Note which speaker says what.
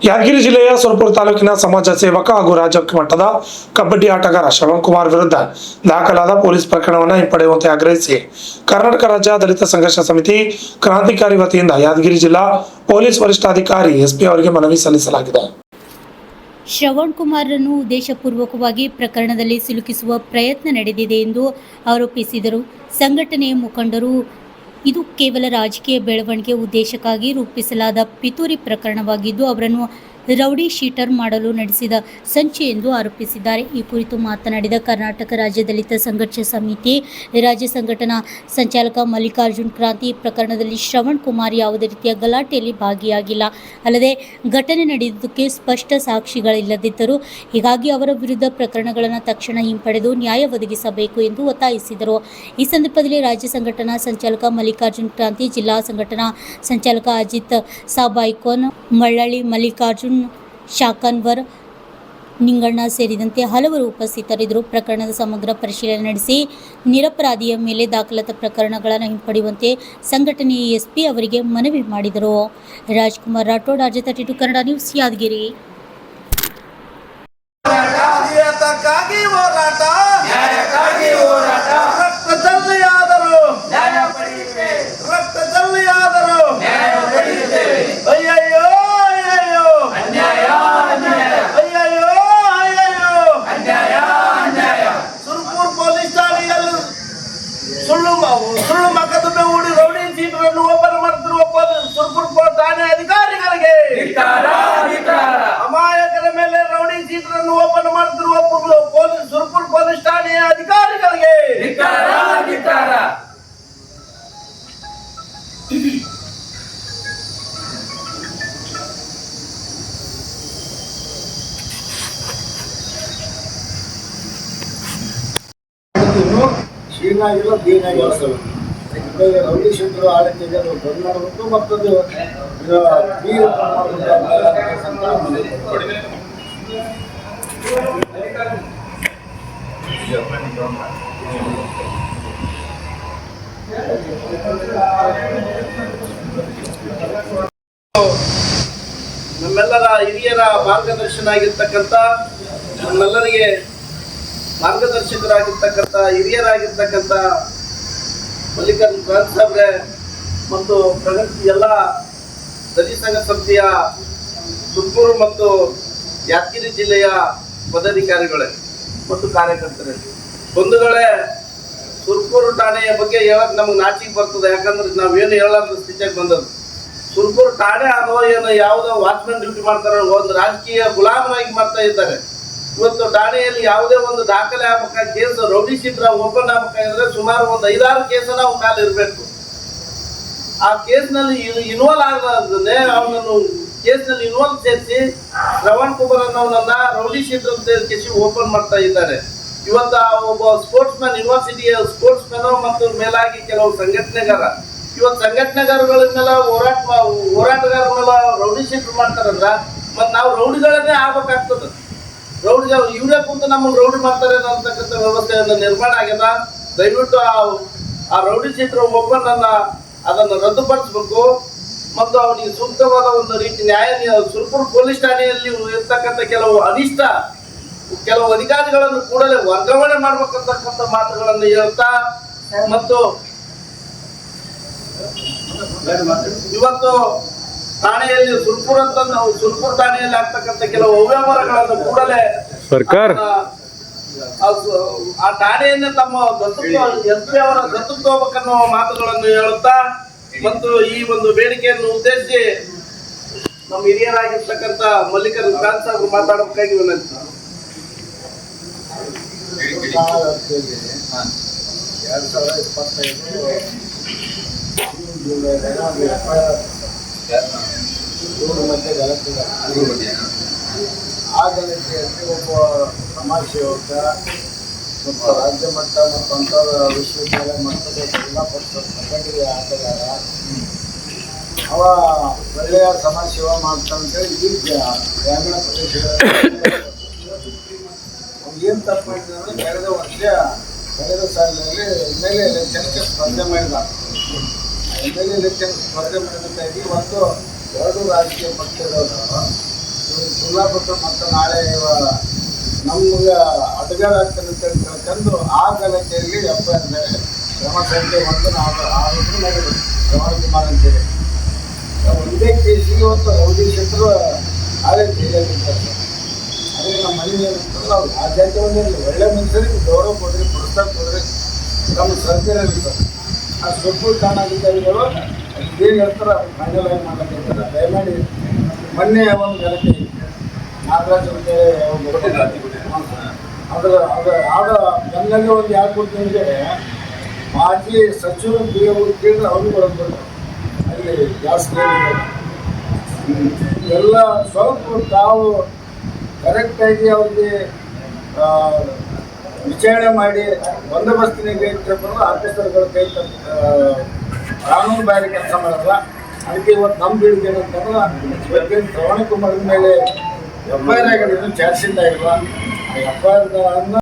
Speaker 1: ಯಾದಗಿರಿ ಜಿಲ್ಲೆಯ ಸುರಪುರ ತಾಲೂಕಿನ ಸಮಾಜ ಸೇವಕ ಹಾಗೂ ರಾಜ್ಯ ಮಟ್ಟದ ಕಬಡ್ಡಿ ಆಟಗಾರ ಶ್ರವಣ್ ಕುಮಾರ್ ವಿರುದ್ಧ ದಾಖಲಾದ ಪೊಲೀಸ್ ಪ್ರಕರಣವನ್ನು ಹಿಂಪಡೆಯುವಂತೆ ಆಗ್ರಹಿಸಿ ಕರ್ನಾಟಕ ರಾಜ್ಯ ದಲಿತ ಸಂಘರ್ಷ ಸಮಿತಿ ಕ್ರಾಂತಿಕಾರಿ ವತಿಯಿಂದ ಯಾದಗಿರಿ ಜಿಲ್ಲಾ ಪೊಲೀಸ್ ವರಿಷ್ಠಾಧಿಕಾರಿ ಎಸ್ಪಿ ಅವರಿಗೆ ಮನವಿ ಸಲ್ಲಿಸಲಾಗಿದೆ.
Speaker 2: ಶ್ರವಣ್ ಕುಮಾರ್ರನ್ನು ಉದ್ದೇಶಪೂರ್ವಕವಾಗಿ ಪ್ರಕರಣದಲ್ಲಿ ಸಿಲುಕಿಸುವ ಪ್ರಯತ್ನ ನಡೆದಿದೆ ಎಂದು ಆರೋಪಿಸಿದರು. ಸಂಘಟನೆಯ ಮುಖಂಡರು ಇದು ಕೇವಲ ರಾಜಕೀಯ ಬೆಳವಣಿಗೆ ಉದ್ದೇಶಕ್ಕಾಗಿ ರೂಪಿಸಲಾದ ಪಿತೂರಿ ಪ್ರಕರಣವಾಗಿದ್ದು ಅವರನ್ನು ರೌಡಿ ಶೀಟರ್ ಮಾಡಲು ನಡೆಸಿದ ಸಂಚು ಎಂದು ಆರೋಪಿಸಿದ್ದಾರೆ. ಈ ಕುರಿತು ಮಾತನಾಡಿದ ಕರ್ನಾಟಕ ರಾಜ್ಯ ದಲಿತ ಸಂಘರ್ಷ ಸಮಿತಿ ರಾಜ್ಯ ಸಂಘಟನಾ ಸಂಚಾಲಕ ಮಲ್ಲಿಕಾರ್ಜುನ್ ಕ್ರಾಂತಿ, ಈ ಪ್ರಕರಣದಲ್ಲಿ ಶ್ರವಣ್ ಕುಮಾರ್ ಯಾವುದೇ ರೀತಿಯ ಗಲಾಟೆಯಲ್ಲಿ ಭಾಗಿಯಾಗಿಲ್ಲ. ಅಲ್ಲದೆ ಘಟನೆ ನಡೆಯುವುದಕ್ಕೆ ಸ್ಪಷ್ಟ ಸಾಕ್ಷಿಗಳಿಲ್ಲದಿದ್ದರು. ಹೀಗಾಗಿ ಅವರ ವಿರುದ್ಧ ಪ್ರಕರಣಗಳನ್ನು ತಕ್ಷಣ ಹಿಂಪಡೆದು ನ್ಯಾಯ ಒದಗಿಸಬೇಕು ಎಂದು ಒತ್ತಾಯಿಸಿದರು. ಈ ಸಂದರ್ಭದಲ್ಲಿ ರಾಜ್ಯ ಸಂಘಟನಾ ಸಂಚಾಲಕ ಮಲ್ಲಿಕಾರ್ಜುನ್ ಕ್ರಾಂತಿ, ಜಿಲ್ಲಾ ಸಂಘಟನಾ ಸಂಚಾಲಕ ಅಜಿತ್ ಸಾಬಾಯ್ಕೋನ್, ಮಳ್ಳಳ್ಳಿ ಮಲ್ಲಿಕಾರ್ಜುನ್ ಶಾಕನ್ವರ್, ನಿಂಗಣ್ಣ ಸೇರಿದಂತೆ ಹಲವರು ಉಪಸ್ಥಿತರಿದ್ದರು. ಪ್ರಕರಣದ ಸಮಗ್ರ ಪರಿಶೀಲನೆ ನಡೆಸಿ ನಿರಪರಾಧಿಯ ಮೇಲೆ ದಾಖಲಾದ ಪ್ರಕರಣಗಳನ್ನು ಹಿಂಪಡೆಯುವಂತೆ ಸಂಘಟನೆಯ ಎಸ್ಪಿ ಅವರಿಗೆ ಮನವಿ ಮಾಡಿದರು. Rajkumar Rathod, RJ32 Kannada news, Yadgir.
Speaker 3: ಸುಳ್ಳು ಮೊಕದ್ದಮೆ ಹೂಡಿ ರೌಡಿ ಶೀಟರನ್ನು ಓಪನ್ ಮಾಡುತ್ತಿರುವ ಸುರಪುರ ಠಾಣೆ ಅಧಿಕಾರಿಗಳಿಗೆ, ಅಮಾಯಕರ ಮೇಲೆ ರೌಡಿ ಶೀಟರನ್ನು ಓಪನ್ ಮಾಡುತ್ತಿರುವ ಸುರಪುರ ಪೊಲೀಸ್ ಠಾಣೆಯ ಅಧಿಕಾರಿಗಳಿಗೆ
Speaker 4: ಶೀನಾಗಿಲ್ಲ ಬೀನಾಗಿಲ್ಲ ರೌಡಿ ಶಂಕರು ಆಡಳಿತ ಬಂದ್ ಮಾಡಬೇಕು ಮತ್ತು
Speaker 3: ನಮ್ಮೆಲ್ಲರ ಹಿರಿಯರ ಮಾರ್ಗದರ್ಶನ ಆಗಿರ್ತಕ್ಕಂಥ, ನಮ್ಮೆಲ್ಲರಿಗೆ ಮಾರ್ಗದರ್ಶಕರಾಗಿರ್ತಕ್ಕಂಥ ಹಿರಿಯರಾಗಿರ್ತಕ್ಕಂಥ ಮಲ್ಲಿಕಾರ್ಜುನ್ ಕ್ರಾಂತಿ ಸಾಹೇಬ್ರೆ ಮತ್ತು ಪ್ರಗತಿ ಎಲ್ಲ ದಲಿತ ಸಂಘ ಸಮಿತಿಯ ಸುರಪುರ ಮತ್ತು ಯಾದಗಿರಿ ಜಿಲ್ಲೆಯ ಪದಾಧಿಕಾರಿಗಳೇ ಮತ್ತು ಕಾರ್ಯಕರ್ತರೇ, ಬಂಧುಗಳೇ, ಸುರಪುರ ಠಾಣೆಯ ಬಗ್ಗೆ ಹೇಳಕ್ ನಮ್ಗೆ ನಾಚಿಕೆ ಬರ್ತದೆ. ಯಾಕಂದ್ರೆ ನಾವೇನು ಹೇಳೋದ್ರ ಸ್ಥಿತಿಯಾಗಿ ಬಂದದ್ದು. ಸುರಪುರ ಠಾಣೆ ಅಥವಾ ಏನು ಯಾವುದೋ ವಾಚ್ಮನ್ ಡ್ಯೂಟಿ ಮಾಡ್ತಾರೆ, ಒಂದು ರಾಜಕೀಯ ಗುಲಾಮರಾಗಿ ಮಾಡ್ತಾ ಇದ್ದಾರೆ. ಇವತ್ತು ಠಾಣೆಯಲ್ಲಿ ಯಾವುದೇ ಒಂದು ದಾಖಲೆ ಆಗ್ಬೇಕಾದ ಕೇಸ್ ರೌಡಿ ಶೀಟರ್ ಓಪನ್ ಆಗ್ಬೇಕಾದ್ರೆ ಸುಮಾರು ಒಂದು 5-6 ಕೇಸನ್ನ ಅವ್ನ ಮೇಲೆ ಇರಬೇಕು. ಆ ಕೇಸ್ನಲ್ಲಿ ಇನ್ವಾಲ್ವ್ ಆಗದೆ ಅವನನ್ನು ಕೇಸ್ನಲ್ಲಿ ಇನ್ವಾಲ್ವ್ ಸೇರಿಸಿ ಶ್ರವಣ್ ಕುಮಾರ್ ಅನ್ನೋನನ್ನ ರೌಡಿ ಶೀಟರ್ ಅಂತ ಕೇಸಿ ಓಪನ್ ಮಾಡ್ತಾ ಇದ್ದಾರೆ. ಇವತ್ತು ಒಬ್ಬ ಸ್ಪೋರ್ಟ್ಸ್ ಮ್ಯಾನ್, ಯೂನಿವರ್ಸಿಟಿಯ ಸ್ಪೋರ್ಟ್ಸ್ ಮ್ಯಾನ್ ಮತ್ತು ಮೇಲಾಗಿ ಕೆಲವು ಸಂಘಟನೆಗಾರ, ಇವತ್ತು ಸಂಘಟನೆಗಾರಗಳ ಮೇಲೆ ಹೋರಾಟಗಾರರ ಮೇಲೆ ರೌಡಿ ಶೀಟರ್ ಮಾಡ್ತಾರಂದ್ರ ಮತ್ತೆ ನಾವು ರೌಡಿಗಳನ್ನೇ ಆಗ್ಬೇಕಾಗ್ತದೆ. ರೌಡಿಗಳು ಇವರೇ ಕುಂತು ನಮ್ಮನ್ನು ರೌಡಿ ಮಾಡ್ತಾರೆ ಅಂತಕ್ಕಂಥ ವ್ಯವಸ್ಥೆಯನ್ನು ನಿರ್ಮಾಣ ಆಗ್ಯದ. ದಯವಿಟ್ಟು ಆ ರೌಡಿ ಶೀಟರ್ ಓಪನ್ ಅದನ್ನು ರದ್ದುಪಡಿಸಬೇಕು ಮತ್ತು ಅವನಿಗೆ ಸೂಕ್ತವಾದ ಒಂದು ರೀತಿ ನ್ಯಾಯ ಸುರಪುರ ಪೊಲೀಸ್ ಠಾಣೆಯಲ್ಲಿ ಇರ್ತಕ್ಕಂಥ ಕೆಲವು ಅಧಿಕಾರಿಗಳನ್ನು ಕೂಡಲೇ ವರ್ಗಾವಣೆ ಮಾಡ್ಬೇಕಂತಕ್ಕಂಥ ಮಾತುಗಳನ್ನು ಹೇಳ್ತಾ ಮತ್ತು ಇವತ್ತು ಠಾಣೆಯಲ್ಲಿ ಸುರಪುರ ಠಾಣೆಯಲ್ಲಿ ಆಗ್ತಕ್ಕಂಥ ಕೆಲವು ಅವ್ಯವಹಾರಗಳನ್ನು ಕೂಡಲೇ ಸರ್ಕಾರ ಆ ಠಾಣೆಯನ್ನೇ ತಮ್ಮ ಎಸ್ಪಿ ಅವರ ದತ್ತುತ್ವ ಹೋಗ್ಬೇಕನ್ನೋ ಮಾತುಗಳನ್ನು ಹೇಳುತ್ತಾ ಮತ್ತು ಈ ಒಂದು ಬೇಡಿಕೆಯನ್ನು ಉದ್ದೇಶಿಸಿ ನಮ್ಮ ಹಿರಿಯರಾಗಿರ್ತಕ್ಕಂಥ ಮಲ್ಲಿಕಾರ್ಜುನ್ ಕ್ರಾಂತಿ ಸಾಹೇಬರು ಮಾತಾಡಬೇಕಾಗಿ ವಿನಂತಿ.
Speaker 4: 2025 ಆ ಗಲಾಟೆಯಲ್ಲಿ ಒಬ್ಬ ಸಮಾಜ ಸೇವಕ ಮತ್ತು ರಾಜ್ಯ ಮಟ್ಟ ಮತ್ತು ಅಂತರ ವಿಶ್ವವಿದ್ಯಾಲಯ ಮಟ್ಟದ ಜಿಲ್ಲಾ ಪರಿಷತ್ ಕಬಡ್ಡಿ ಆಟಗಾರ ಅವ ಒಳ್ಳೆಯ ಸಮಾಜ ಸೇವಾ ಮಾಡ್ತಾನಂತೇಳಿ ಈ ಗ್ರಾಮೀಣ ಪ್ರದೇಶಗಳಲ್ಲಿ ಏನು ತಪ್ಪು ಮಾಡಿದ್ರೆ ಕಳೆದ ಸಾಲಿನಲ್ಲಿ MLA ಎಲೆಕ್ಷನ್ಗೆ ಸ್ಪರ್ಧೆ ಮಾಡಿದ. MLA ಎಲೆಕ್ಷನ್ ಸ್ಪರ್ಧೆ ಮಾಡಿದಂತಾಗಿ ಒಂದು 2 ರಾಜಕೀಯ ಪಕ್ಷದವರು ಬಿಟ್ಟು ಮತ್ತು ನಾಳೆ ನಮ್ಗೆ ಅಡ್ಗಾರ ಆಗ್ತಾನೆ ಅಂತ ತಿಳ್ಕೊಂಡು ಆ ಗಲಾಟೆಯಲ್ಲಿ FIR ಮೇಲೆ ಕ್ರಮ ಸಂಖ್ಯೆ 1 ಆರೋಪ ಮಾಡಿದ್ರು ಶ್ರವಣಕುಮಾರ್ ಅಂತೇಳಿ. ಒಂದೇ ಕೇಸಿಗೆ ಇವತ್ತು ರೌಡಿ ಶೆಟ್ಟರು ಹಾಗೆ ಜೈಲಿದ್ದಾರೆ. ಅದೇ ನಮ್ಮ ಮನೆ ಏನಂತಂದ್ರೆ ಅವ್ರು ಆ ಜಾತಿ ಒಂದಿರಲಿ ಒಳ್ಳೆ ಮನುಷ್ಯರಿಗೆ ಗೌರವ ಕೊಡ್ರಿ, ಪ್ರೋತ್ಸಾಹ ಕೊಡ್ರಿ, ನಮ್ಮ ಸರ್ಕಾರ ಸರ್ ಆ ಸುತ್ತಮುತ್ತ ಠಾಣಾಧಿಕಾರಿಗಳು ಏನು ಹೇಳ್ತಾರೆ ಅದು ಫೈನಲ್ ಆಗಿ ಮಾಡಕ್ಕೆ ದಯಮಾಡಿ ಮೊನ್ನೆ ಒಂದು ಗಲಾಟೆ ನಾಗರಾಜ್ ಅಂತೇಳಿ ಆದ ನನ್ನಲ್ಲಿ ಒಂದು ಯಾಕೆ ಕೊಡ್ತೀನಿ ಮಾಜಿ ಸಚಿವರು ಕೇಳಿದ್ರೆ ಅವ್ರಿಗೆ ಬರೋದು ಅಲ್ಲಿ ಜಾಸ್ತಿ ಎಲ್ಲ ಸ್ವಲ್ಪ ತಾವು ಕರೆಕ್ಟಾಗಿ ಅವ್ರಿಗೆ ವಿಚಾರಣೆ ಮಾಡಿ ಬಂದೋಬಸ್ತಿನಾಗೆ ಇಟ್ಟಕೊಂಡು ಆಫೀಸರ್ಗಳ ಕೈ ಕಾನೂನು ಬಾರಿ ಕೆಲಸ ಮಾಡಲ್ಲ. ಅದಕ್ಕೆ ಇವತ್ತು ನಮ್ಮ ಬೀಳಿಗೆ ಏನಂತಂದ್ರೆ ಶ್ರವಣಕುಮಾರ್ ಮೇಲೆ FIR ಆಗಿದೆ, ಚಾರ್ಜ್ ಶೀಟ್ ಆಗಿಲ್ಲ. ಆ FIR